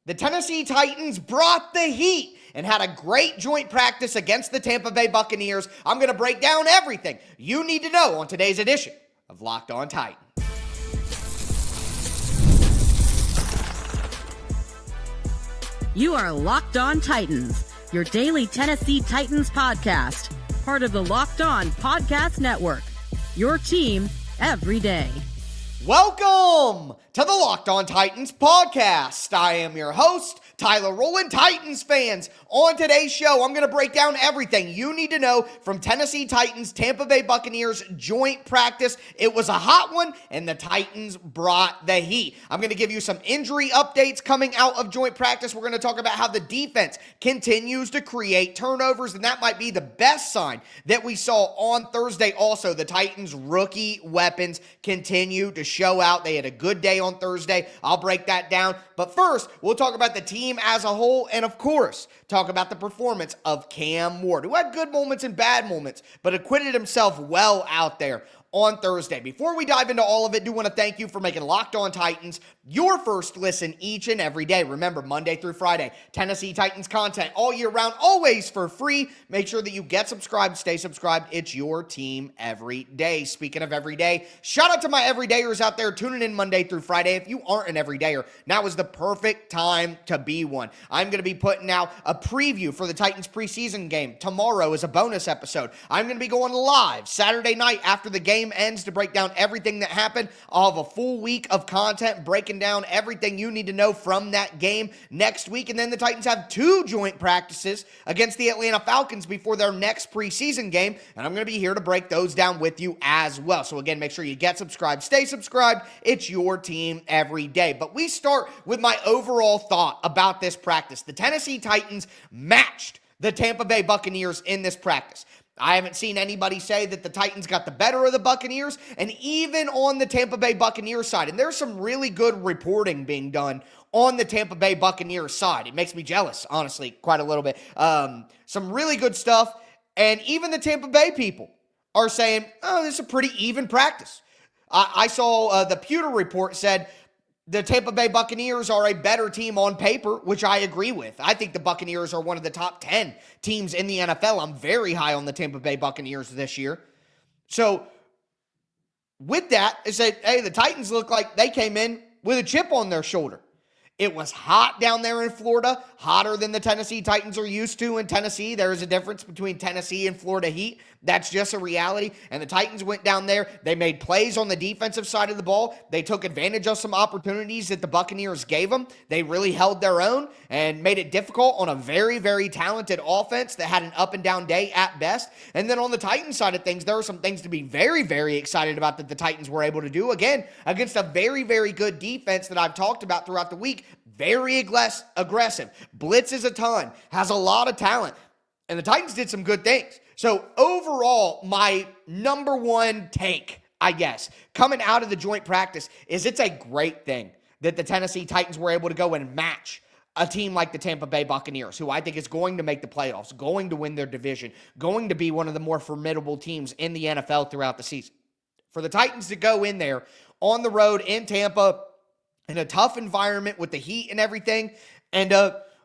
The Tennessee Titans brought the heat and had a great joint practice against the Tampa Bay Buccaneers. I'm going to break down everything you need to know on today's edition of Locked On Titans. You are Locked On Titans, your daily Tennessee Titans podcast, part of the Locked On Podcast Network, your team every day. Welcome to the Locked On Titans podcast. I am your host, Tyler Rowland. Titans fans, on today's show, I'm going to break down everything you need to know from Tennessee Titans, Tampa Bay Buccaneers joint practice. It was a hot one, and the Titans brought the heat. I'm going to give you some injury updates coming out of joint practice. We're going to talk about how the defense continues to create turnovers, and that might be the best sign that we saw on Thursday. Also, the Titans' rookie weapons continue to show out. They had a good day on Thursday. I'll break that down. But first, we'll talk about the team as a whole, and of course, talk about the performance of Cam Ward, who had good moments and bad moments, but acquitted himself well out there on Thursday. Before we dive into all of it, I do want to thank you for making Locked On Titans your first listen each and every day. Remember, Monday through Friday, Tennessee Titans content all year round, always for free. Make sure that you get subscribed, stay subscribed. It's your team every day. Speaking of every day, shout out to my everydayers out there tuning in Monday through Friday. If you aren't an everydayer, now is the perfect time to be one. I'm going to be putting out a preview for the Titans preseason game. Tomorrow is a bonus episode. I'm going to be going live Saturday night after the game ends to break down everything that happened. I'll have a full week of content breaking down everything you need to know from that game next week. And then the Titans have two joint practices against the Atlanta Falcons before their next preseason game. And I'm going to be here to break those down with you as well. So again, make sure you get subscribed, stay subscribed. It's your team every day. But we start with my overall thought about this practice. The Tennessee Titans matched the Tampa Bay Buccaneers in this practice. I haven't seen anybody say that the Titans got the better of the Buccaneers, and even on the Tampa Bay Buccaneers side, and there's some really good reporting being done on the Tampa Bay Buccaneers side. It makes me jealous, honestly, quite a little bit. Some really good stuff, and even the Tampa Bay people are saying, oh, this is a pretty even practice. I saw the Pewter report said the Tampa Bay Buccaneers are a better team on paper, which I agree with. I think the Buccaneers are one of the top 10 teams in the NFL. I'm very high on the Tampa Bay Buccaneers this year. So with that, I said, hey, the Titans look like they came in with a chip on their shoulder. It was hot down there in Florida, hotter than the Tennessee Titans are used to in Tennessee. There is a difference between Tennessee and Florida heat. That's just a reality. And the Titans went down there. They made plays on the defensive side of the ball. They took advantage of some opportunities that the Buccaneers gave them. They really held their own and made it difficult on a very, very talented offense that had an up and down day at best. And then on the Titans side of things, there are some things to be very, very excited about that the Titans were able to do, again, against a very, very good defense that I've talked about throughout the week. Very aggressive, blitzes a ton, has a lot of talent, and the Titans did some good things. So overall, my number one take, I guess, coming out of the joint practice is it's a great thing that the Tennessee Titans were able to go and match a team like the Tampa Bay Buccaneers, who I think is going to make the playoffs, going to win their division, going to be one of the more formidable teams in the NFL throughout the season. For the Titans to go in there on the road in Tampa, in a tough environment with the heat and everything, and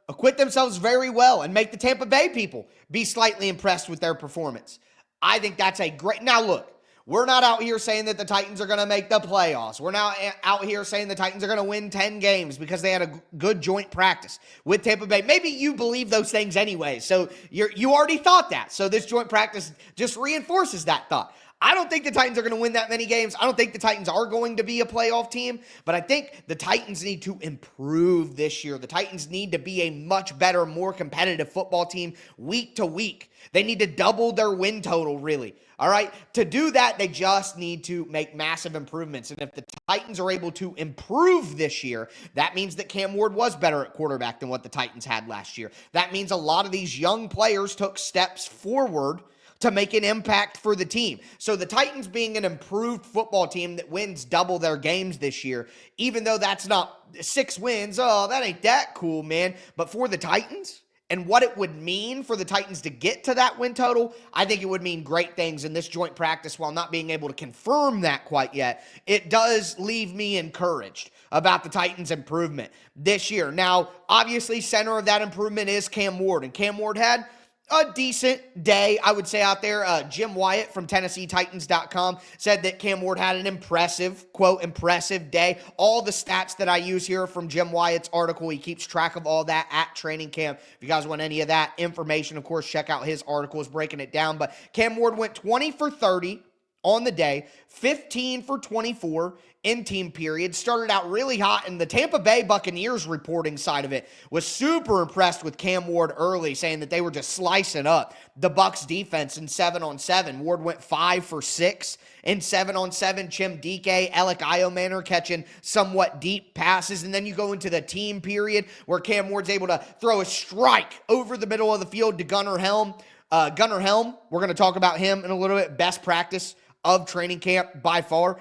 acquit themselves very well and make the Tampa Bay people be slightly impressed with their performance. I think that's a great... Now, look, we're not out here saying that the Titans are going to make the playoffs. We're not out here saying the Titans are going to win 10 games because they had a good joint practice with Tampa Bay. Maybe you believe those things anyway, so you already thought that. So this joint practice just reinforces that thought. I don't think the Titans are going to win that many games. I don't think the Titans are going to be a playoff team, but I think the Titans need to improve this year. The Titans need to be a much better, more competitive football team week to week. They need to double their win total, really. All right? To do that, they just need to make massive improvements. And if the Titans are able to improve this year, that means that Cam Ward was better at quarterback than what the Titans had last year. That means a lot of these young players took steps forward to make an impact for the team. So the Titans being an improved football team that wins double their games this year, even though that's not 6 wins, oh, that ain't that cool, man. But for the Titans, and what it would mean for the Titans to get to that win total, I think it would mean great things in this joint practice. While not being able to confirm that quite yet, it does leave me encouraged about the Titans' improvement this year. Now, obviously, center of that improvement is Cam Ward, and Cam Ward had a decent day, I would say, out there. Jim Wyatt from TennesseeTitans.com said that Cam Ward had an impressive, quote, impressive day. All the stats that I use here from Jim Wyatt's article, he keeps track of all that at training camp. If you guys want any of that information, of course, check out his articles breaking it down. But Cam Ward went 20 for 30 on the day, 15 for 24 in team period. Started out really hot, and the Tampa Bay Buccaneers reporting side of it was super impressed with Cam Ward early, saying that they were just slicing up the Bucs defense in 7-on-7. Ward went 5 for 6 in 7-on-7. Chim Dike, Elic Ayomanor catching somewhat deep passes, and then you go into the team period where Cam Ward's able to throw a strike over the middle of the field to Gunnar Helm. Gunnar Helm, we're going to talk about him in a little bit. Best practice of training camp by far.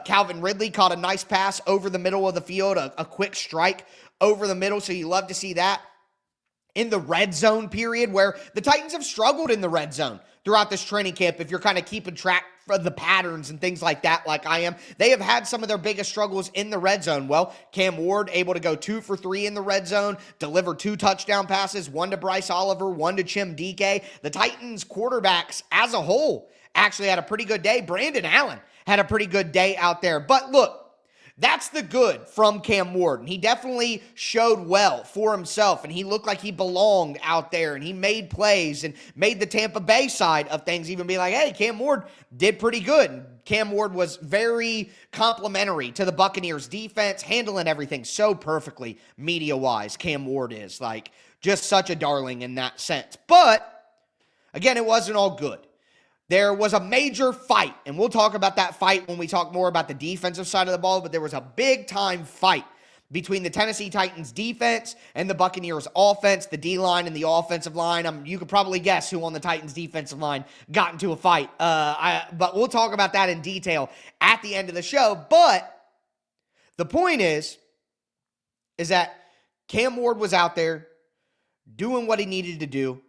Calvin Ridley caught a nice pass over the middle of the field, a quick strike over the middle, so you love to see that. In the red zone period, where the Titans have struggled in the red zone throughout this training camp, if you're kind of keeping track of the patterns and things like that, like I am, they have had some of their biggest struggles in the red zone. Well, Cam Ward able to go 2 for 3 in the red zone, deliver 2 touchdown passes, 1 to Bryce Oliver, 1 to Chim Dike. The Titans quarterbacks as a whole actually had a pretty good day. Brandon Allen had a pretty good day out there. But look, that's the good from Cam Ward, and he definitely showed well for himself, and he looked like he belonged out there, and he made plays and made the Tampa Bay side of things even be like, hey, Cam Ward did pretty good. And Cam Ward was very complimentary to the Buccaneers defense, handling everything so perfectly media-wise. Cam Ward is like just such a darling in that sense. But again, it wasn't all good. There was a major fight, and we'll talk about that fight when we talk more about the defensive side of the ball, but there was a big-time fight between the Tennessee Titans defense and the Buccaneers offense, the D-line and the offensive line. You could probably guess who on the Titans defensive line got into a fight, but we'll talk about that in detail at the end of the show. But the point is that Cam Ward was out there doing what he needed to do,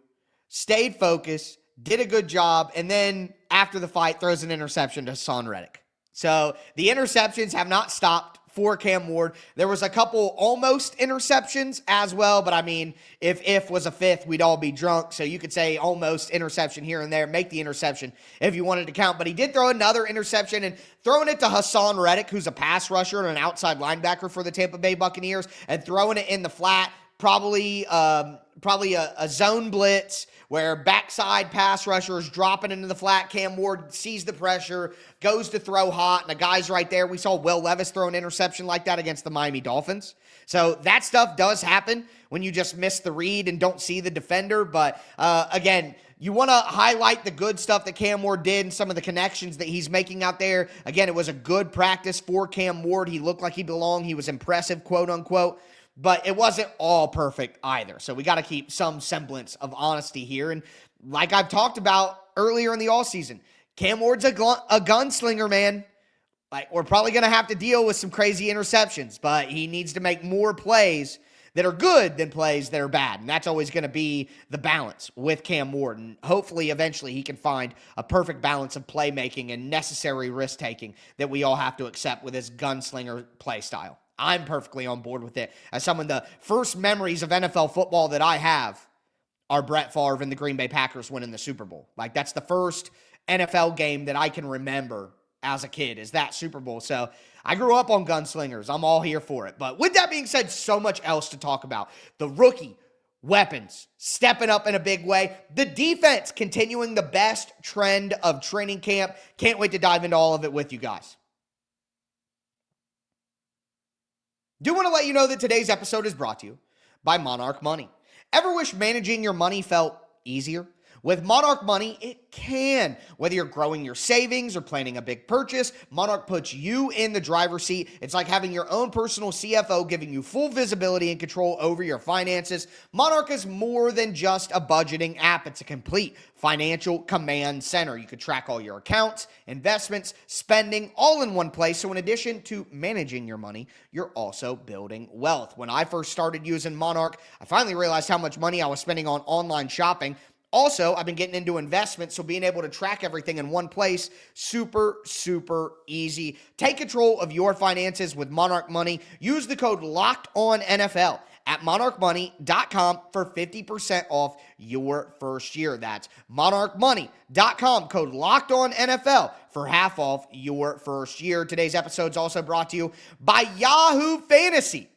stayed focused, did a good job, and then after the fight, throws an interception to Haason Reddick. So the interceptions have not stopped for Cam Ward. There was a couple almost interceptions as well, but I mean, if was a fifth, we'd all be drunk. So you could say almost interception here and there, make the interception if you wanted to count. But he did throw another interception, and throwing it to Haason Reddick, who's a pass rusher and an outside linebacker for the Tampa Bay Buccaneers, and throwing it in the flat, probably a zone blitz where backside pass rusher is dropping into the flat. Cam Ward sees the pressure, goes to throw hot, and the guy's right there. We saw Will Levis throw an interception like that against the Miami Dolphins. So that stuff does happen when you just miss the read and don't see the defender. But again, you want to highlight the good stuff that Cam Ward did and some of the connections that he's making out there. Again, it was a good practice for Cam Ward. He looked like he belonged. He was impressive, quote unquote. But it wasn't all perfect either. So we got to keep some semblance of honesty here. And like I've talked about earlier in the offseason, Cam Ward's a gunslinger, man. Like, we're probably going to have to deal with some crazy interceptions, but he needs to make more plays that are good than plays that are bad. And that's always going to be the balance with Cam Ward. And hopefully, eventually, he can find a perfect balance of playmaking and necessary risk-taking that we all have to accept with his gunslinger play style. I'm perfectly on board with it. As someone, the first memories of NFL football that I have are Brett Favre and the Green Bay Packers winning the Super Bowl. Like, that's the first NFL game that I can remember as a kid, is that Super Bowl. So I grew up on gunslingers. I'm all here for it. But with that being said, so much else to talk about. The rookie weapons stepping up in a big way. The defense continuing the best trend of training camp. Can't wait to dive into all of it with you guys. Do want to let you know that today's episode is brought to you by Monarch Money. Ever wish managing your money felt easier? With Monarch Money, it can. Whether you're growing your savings or planning a big purchase, Monarch puts you in the driver's seat. It's like having your own personal CFO giving you full visibility and control over your finances. Monarch is more than just a budgeting app. It's a complete financial command center. You can track all your accounts, investments, spending, all in one place. So in addition to managing your money, you're also building wealth. When I first started using Monarch, I finally realized how much money I was spending on online shopping. Also, I've been getting into investments, so being able to track everything in one place, super, super easy. Take control of your finances with Monarch Money. Use the code LOCKEDONNFL at monarchmoney.com for 50% off your first year. That's monarchmoney.com, code LOCKEDONNFL for half off your first year. Today's episode is also brought to you by Yahoo Fantasy.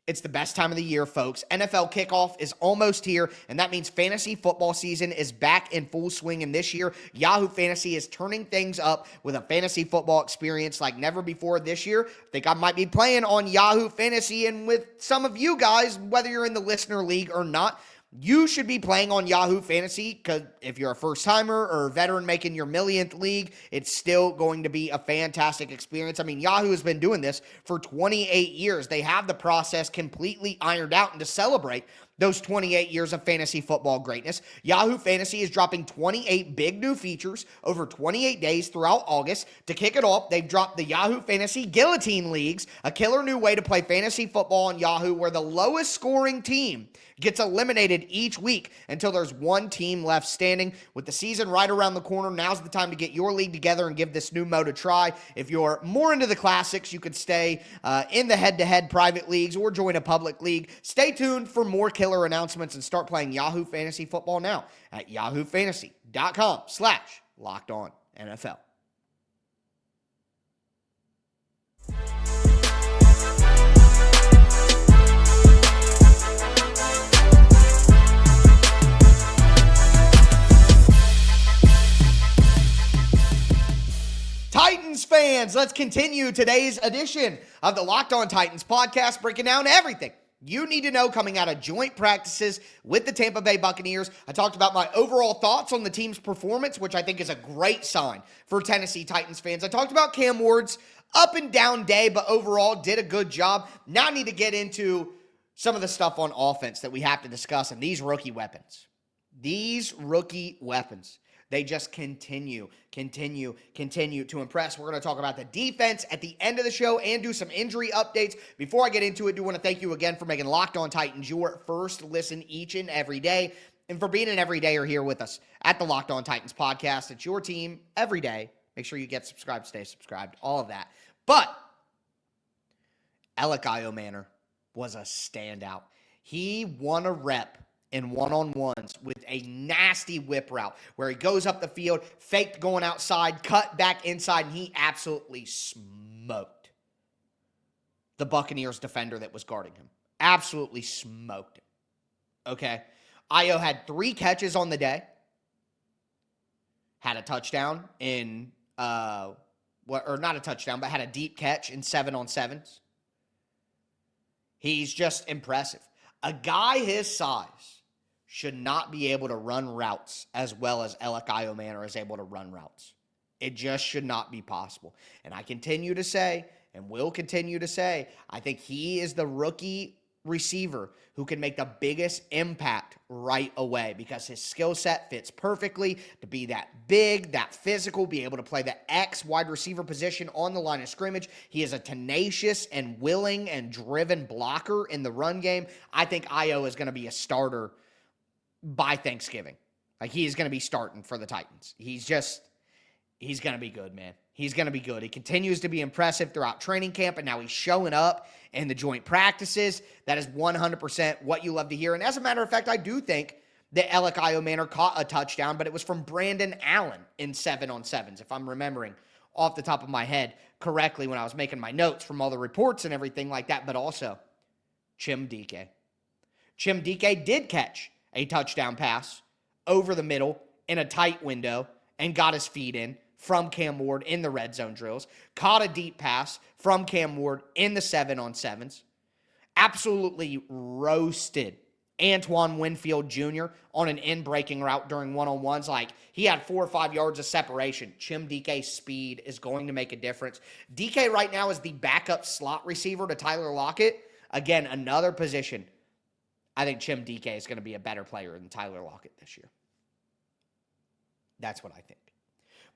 It's the best time of the year, folks. NFL kickoff is almost here, and that means fantasy football season is back in full swing. And this year, Yahoo Fantasy is turning things up with a fantasy football experience like never before this year. I think I might be playing on Yahoo Fantasy, and with some of you guys, whether you're in the listener league or not, you should be playing on Yahoo Fantasy, because if you're a first-timer or a veteran making your millionth league, it's still going to be a fantastic experience. I mean, Yahoo has been doing this for 28 years. They have the process completely ironed out, and to celebrate those 28 years of fantasy football greatness, Yahoo Fantasy is dropping 28 big new features over 28 days throughout August. To kick it off, they've dropped the Yahoo Fantasy Guillotine Leagues, a killer new way to play fantasy football on Yahoo where the lowest scoring team gets eliminated each week until there's one team left standing. With the season right around the corner, now's the time to get your league together and give this new mode a try. If you're more into the classics, you could stay in the head-to-head private leagues or join a public league. Stay tuned for more killer announcements and start playing Yahoo Fantasy Football now at yahoofantasy.com/LockedOnNFL. Titans fans, let's continue today's edition of the Locked On Titans podcast, breaking down everything you need to know coming out of joint practices with the Tampa Bay Buccaneers. I talked about my overall thoughts on the team's performance, which I think is a great sign for Tennessee Titans fans. I talked about Cam Ward's up and down day, but overall did a good job. Now I need to get into some of the stuff on offense that we have to discuss, and these rookie weapons. They just continue to impress. We're going to talk about the defense at the end of the show and do some injury updates. Before I get into it, I do want to thank you again for making Locked On Titans your first listen each and every day, and for being an everydayer here with us at the Locked On Titans podcast. It's your team every day. Make sure you get subscribed, stay subscribed, all of that. But Elic Ayomanor was a standout. He won a rep in one-on-ones with a nasty whip route where he goes up the field, faked going outside, cut back inside, and he absolutely smoked the Buccaneers defender that was guarding him. Absolutely smoked him. Okay? Ayo had 3 catches on the day, had a touchdown in, not a touchdown, but had a deep catch in 7-on-7s. He's just impressive. A guy his size should not be able to run routes as well as Elic Ayomanor is able to run routes. It just should not be possible. And I continue to say, and will continue to say, I think he is the rookie receiver who can make the biggest impact right away because his skill set fits perfectly to be that big, that physical, be able to play the X wide receiver position on the line of scrimmage. He is a tenacious and willing and driven blocker in the run game. I think Ayo is going to be a starter by Thanksgiving. Like, he is going to be starting for the Titans. He's going to be good, man. He's going to be good. He continues to be impressive throughout training camp, and now he's showing up in the joint practices. That is 100% what you love to hear. And as a matter of fact, I do think that Elic Ayomanor caught a touchdown, but it was from Brandon Allen in 7-on-7s, if I'm remembering off the top of my head correctly when I was making my notes from all the reports and everything like that, but also Chim Dike. Chim Dike did catch a touchdown pass over the middle in a tight window and got his feet in from Cam Ward in the red zone drills. Caught a deep pass from Cam Ward in the 7-on-7s. Absolutely roasted Antoine Winfield Jr. on an in-breaking route during one-on-ones. Like, he had 4 or 5 yards of separation. Chim Dike's speed is going to make a difference. Dike right now is the backup slot receiver to Tyler Lockett. Again, another position. I think Chim Dike is going to be a better player than Tyler Lockett this year. That's what I think.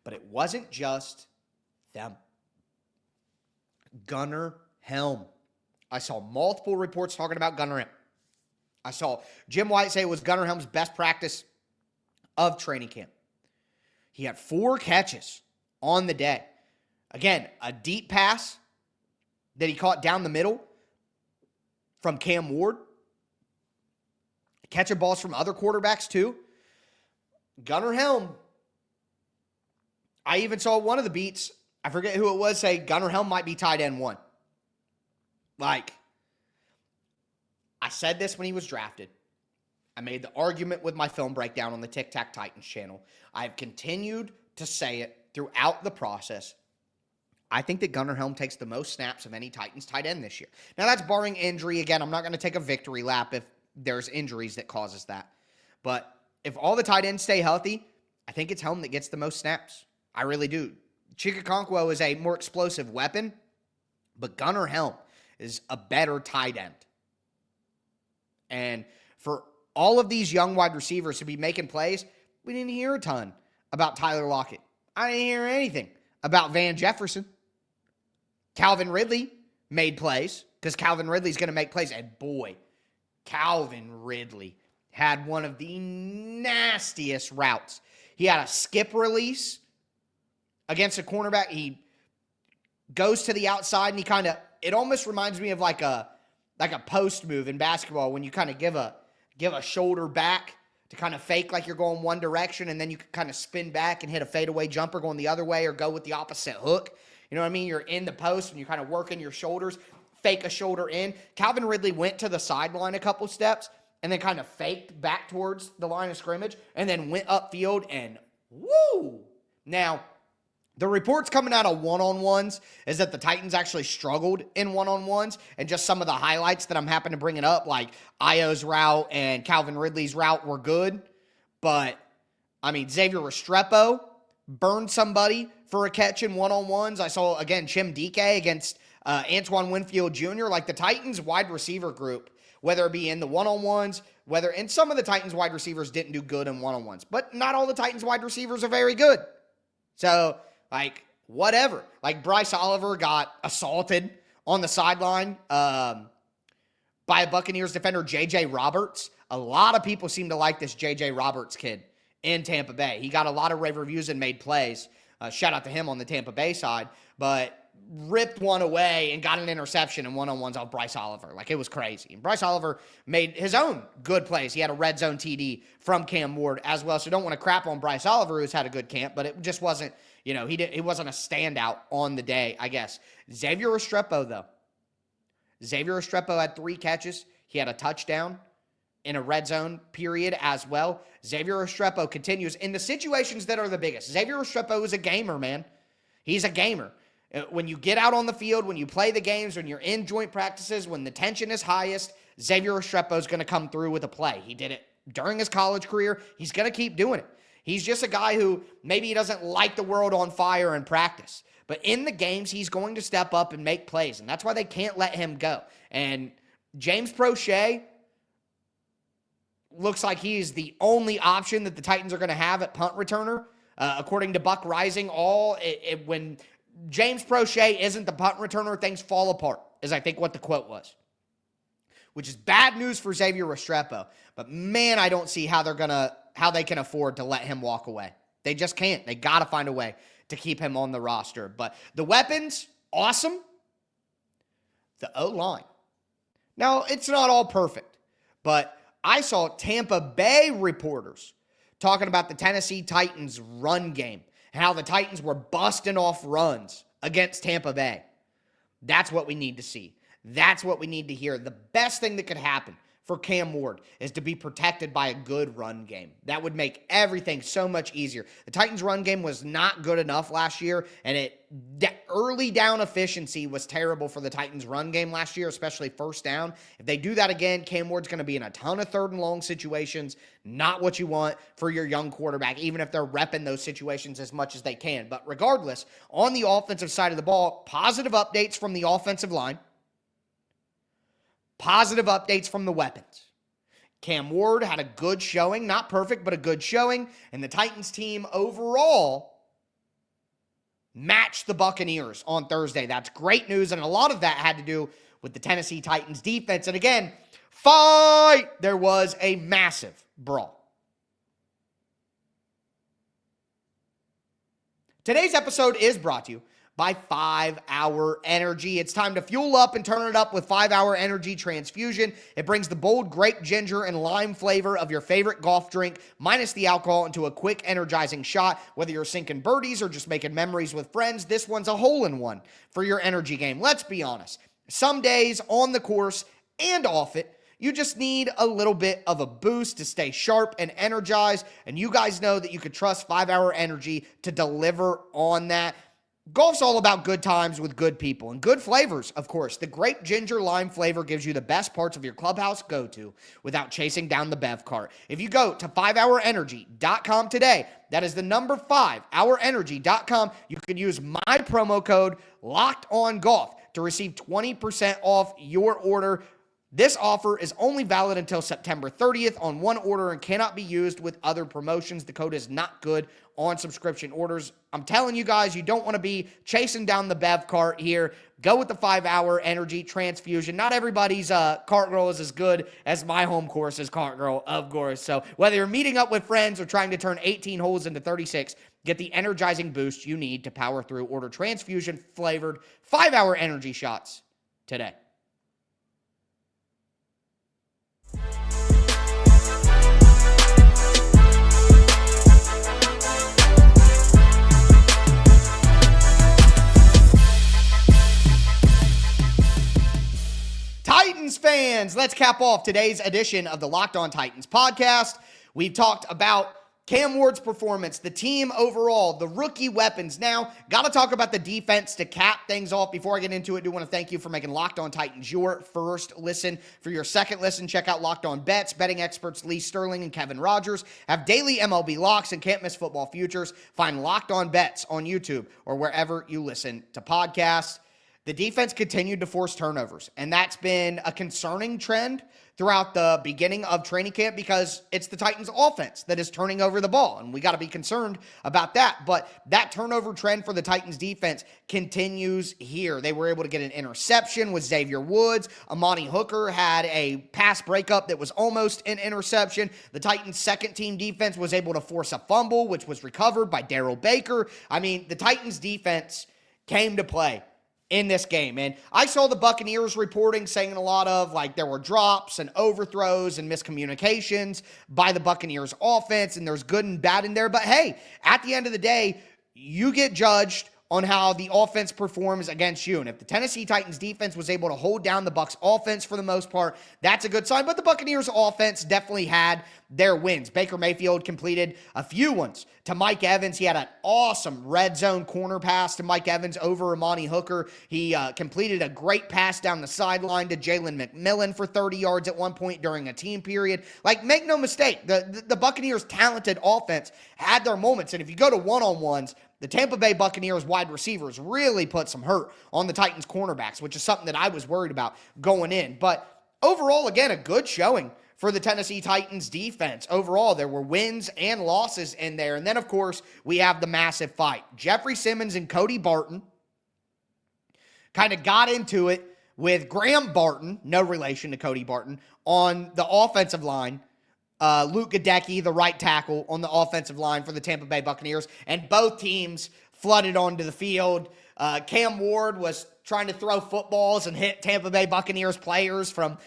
But it wasn't just them. Gunnar Helm. I saw multiple reports talking about Gunnar Helm. I saw Jim White say it was Gunnar Helm's best practice of training camp. He had 4 catches on the day. Again, a deep pass that he caught down the middle from Cam Ward. Catching balls from other quarterbacks too. Gunnar Helm. I even saw one of the beats, I forget who it was, say Gunnar Helm might be tight end 1. Like, I said this when he was drafted. I made the argument with my film breakdown on the Tic Tac Titans channel. I've continued to say it throughout the process. I think that Gunnar Helm takes the most snaps of any Titans tight end this year. Now, that's barring injury. Again, I'm not going to take a victory lap if there's injuries that causes that. But if all the tight ends stay healthy, I think it's Helm that gets the most snaps. I really do. Chikakonkwo is a more explosive weapon, but Gunnar Helm is a better tight end. And for all of these young wide receivers to be making plays, we didn't hear a ton about Tyler Lockett. I didn't hear anything about Van Jefferson. Calvin Ridley made plays because Calvin Ridley's going to make plays. And boy, Calvin Ridley had one of the nastiest routes. He had a skip release against a cornerback. He goes to the outside and he kind of, it almost reminds me of like a post move in basketball when you kind of give a shoulder back to kind of fake like you're going one direction, and then you can kind of spin back and hit a fadeaway jumper going the other way or go with the opposite hook. You know what I mean? You're in the post and you're kind of working your shoulders, fake a shoulder in. Calvin Ridley went to the sideline a couple steps and then kind of faked back towards the line of scrimmage and then went upfield and woo! Now, the reports coming out of one-on-ones is that the Titans actually struggled in one-on-ones, and just some of the highlights that I'm happy to bring it up, like Ayo's route and Calvin Ridley's route were good. But, I mean, Xavier Restrepo burned somebody for a catch in one-on-ones. I saw, again, Chim Dike against Antoine Winfield Jr. Like, the Titans wide receiver group, whether it be in the one-on-ones, and some of the Titans wide receivers didn't do good in one-on-ones, but not all the Titans wide receivers are very good. So, like, whatever. Like, Bryce Oliver got assaulted on the sideline by a Buccaneers defender, J.J. Roberts. A lot of people seem to like this J.J. Roberts kid in Tampa Bay. He got a lot of rave reviews and made plays. Shout out to him on the Tampa Bay side. But ripped one away and got an interception in one-on-ones off Bryce Oliver. Like, it was crazy. And Bryce Oliver made his own good plays. He had a red zone TD from Cam Ward as well. So don't want to crap on Bryce Oliver, who's had a good camp, but it just wasn't, he wasn't a standout on the day, I guess. Xavier Restrepo, though. Xavier Restrepo had 3 catches. He had a touchdown in a red zone period as well. Xavier Restrepo continues in the situations that are the biggest. Xavier Restrepo is a gamer, man. He's a gamer. When you get out on the field, when you play the games, when you're in joint practices, when the tension is highest, Xavier Restrepo is going to come through with a play. He did it during his college career. He's going to keep doing it. He's just a guy who maybe he doesn't light the world on fire in practice. But in the games, he's going to step up and make plays. And that's why they can't let him go. And James Prochet looks like he is the only option that the Titans are going to have at punt returner. According to Buck Rising, when James Prochet isn't the punt returner, things fall apart, is I think what the quote was. Which is bad news for Xavier Restrepo. But man, I don't see how they can afford to let him walk away. They just can't. They got to find a way to keep him on the roster. But the weapons, awesome. The O-line. Now, it's not all perfect, but I saw Tampa Bay reporters talking about the Tennessee Titans run game and how the Titans were busting off runs against Tampa Bay. That's what we need to see. That's what we need to hear. The best thing that could happen for Cam Ward is to be protected by a good run game. That would make everything so much easier. The Titans' run game was not good enough last year, and early down efficiency was terrible for the Titans' run game last year, especially first down. If they do that again, Cam Ward's going to be in a ton of third and long situations, not what you want for your young quarterback, even if they're repping those situations as much as they can. But regardless, on the offensive side of the ball, positive updates from the offensive line. Positive updates from the weapons. Cam Ward had a good showing, not perfect, but a good showing, and the Titans team overall matched the Buccaneers on Thursday. That's great news, and a lot of that had to do with the Tennessee Titans defense. And again, there was a massive brawl. Today's episode is brought to you by 5-Hour Energy. It's time to fuel up and turn it up with 5-Hour Energy Transfusion. It brings the bold grape, ginger, and lime flavor of your favorite golf drink, minus the alcohol, into a quick, energizing shot. Whether you're sinking birdies or just making memories with friends, this one's a hole-in-one for your energy game. Let's be honest. Some days on the course and off it, you just need a little bit of a boost to stay sharp and energized, and you guys know that you could trust 5-Hour Energy to deliver on that. Golf's all about good times with good people and good flavors, of course. The grape ginger lime flavor gives you the best parts of your clubhouse go-to without chasing down the bev cart. If you go to 5hourenergy.com today, that is the number 5hourenergy.com, you can use my promo code LOCKEDONGOLF to receive 20% off your order. This offer is only valid until September 30th on one order and cannot be used with other promotions. The code is not good on subscription orders. I'm telling you guys, you don't want to be chasing down the bev cart here. Go with the 5-Hour Energy Transfusion. Not everybody's cart girl is as good as my home course's cart girl, of course. So whether you're meeting up with friends or trying to turn 18 holes into 36, get the energizing boost you need to power through. Order transfusion-flavored 5-Hour Energy shots today. Titans fans, let's cap off today's edition of the Locked On Titans podcast. We've talked about Cam Ward's performance, the team overall, the rookie weapons. Now, got to talk about the defense to cap things off. Before I get into it, I do want to thank you for making Locked On Titans your first listen. For your second listen, check out Locked On Bets. Betting experts Lee Sterling and Kevin Rogers have daily MLB locks and can't miss football futures. Find Locked On Bets on YouTube or wherever you listen to podcasts. The defense continued to force turnovers, and that's been a concerning trend throughout the beginning of training camp because it's the Titans' offense that is turning over the ball, and we got to be concerned about that. But that turnover trend for the Titans' defense continues here. They were able to get an interception with Xavier Woods. Amani Hooker had a pass breakup that was almost an interception. The Titans' second-team defense was able to force a fumble, which was recovered by Darrell Baker. I mean, the Titans' defense came to play in this game. And I saw the Buccaneers reporting saying a lot of there were drops and overthrows and miscommunications by the Buccaneers offense, and there's good and bad in there. But hey, at the end of the day, you get judged on how the offense performs against you. And if the Tennessee Titans defense was able to hold down the Bucs offense for the most part, that's a good sign. But the Buccaneers offense definitely had their wins. Baker Mayfield completed a few ones to Mike Evans. He had an awesome red zone corner pass to Mike Evans over Amani Hooker. He completed a great pass down the sideline to Jalen McMillan for 30 yards at one point during a team period. Make no mistake, the Buccaneers' talented offense had their moments. And if you go to one-on-ones, the Tampa Bay Buccaneers wide receivers really put some hurt on the Titans cornerbacks, which is something that I was worried about going in. But overall, again, a good showing for the Tennessee Titans defense. Overall, there were wins and losses in there. And then, of course, we have the massive fight. Jeffrey Simmons and Cody Barton kind of got into it with Graham Barton, no relation to Cody Barton, on the offensive line. Luke Gadecki, the right tackle on the offensive line for the Tampa Bay Buccaneers, and both teams flooded onto the field. Cam Ward was trying to throw footballs and hit Tampa Bay Buccaneers players from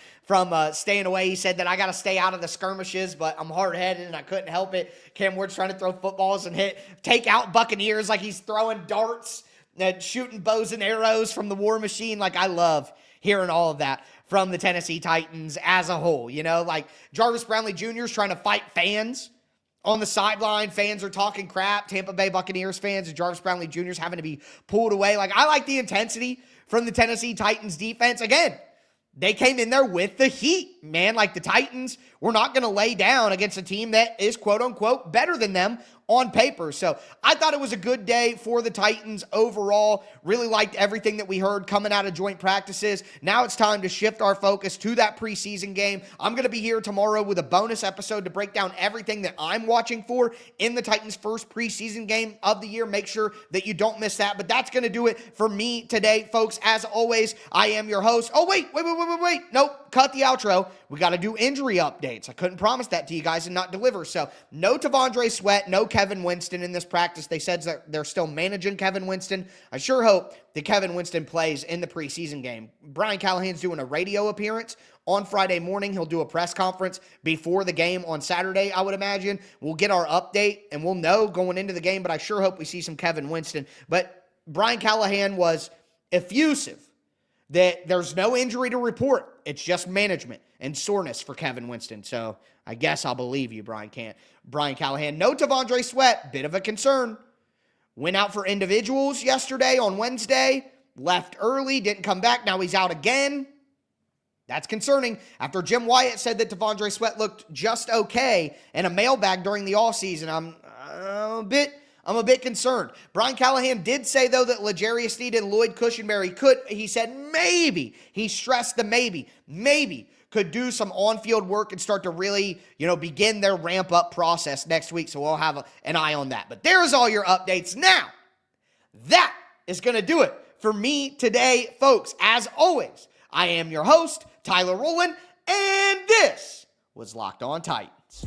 staying away. He said that I got to stay out of the skirmishes, but I'm hard-headed and I couldn't help it. Cam Ward's trying to throw footballs and take out Buccaneers like he's throwing darts and shooting bows and arrows from the war machine. I love hearing all of that from the Tennessee Titans as a whole. You know, like Jarvis Brownlee Jr. is trying to fight fans on the sideline. Fans are talking crap. Tampa Bay Buccaneers fans and Jarvis Brownlee Jr. is having to be pulled away. Like, I like the intensity from the Tennessee Titans defense. Again, they came in there with the heat, man. Like, the Titans were not going to lay down against a team that is, quote unquote, better than them on paper. So I thought it was a good day for the Titans overall. Really liked everything that we heard coming out of joint practices. Now it's time to shift our focus to that preseason game. I'm going to be here tomorrow with a bonus episode to break down everything that I'm watching for in the Titans' first preseason game of the year. Make sure that you don't miss that. But that's going to do it for me today, folks. As always, I am your host. Oh, wait. Nope, cut the outro. We got to do injury updates. I couldn't promise that to you guys and not deliver. So no T'Vondre Sweat, no Kevin Winston in this practice. They said that they're still managing Kevin Winston. I sure hope that Kevin Winston plays in the preseason game. Brian Callahan's doing a radio appearance on Friday morning. He'll do a press conference before the game on Saturday, I would imagine. We'll get our update and we'll know going into the game, but I sure hope we see some Kevin Winston. But Brian Callahan was effusive that there's no injury to report. It's just management and soreness for Kevin Winston. So I guess I'll believe you, Brian Callahan. No T'Vondre Sweat, bit of a concern. Went out for individuals yesterday on Wednesday, left early, didn't come back. Now he's out again. That's concerning. After Jim Wyatt said that T'Vondre Sweat looked just okay in a mailbag during the offseason, I'm a bit concerned. Brian Callahan did say, though, that L'Jarius Sneed and Lloyd Cushenberry he said maybe, he stressed the maybe could do some on-field work and start to really, begin their ramp-up process next week. So we'll have an eye on that. But there's all your updates. Now, that is going to do it for me today, folks. As always, I am your host, Tyler Rowland, and this was Locked On Titans.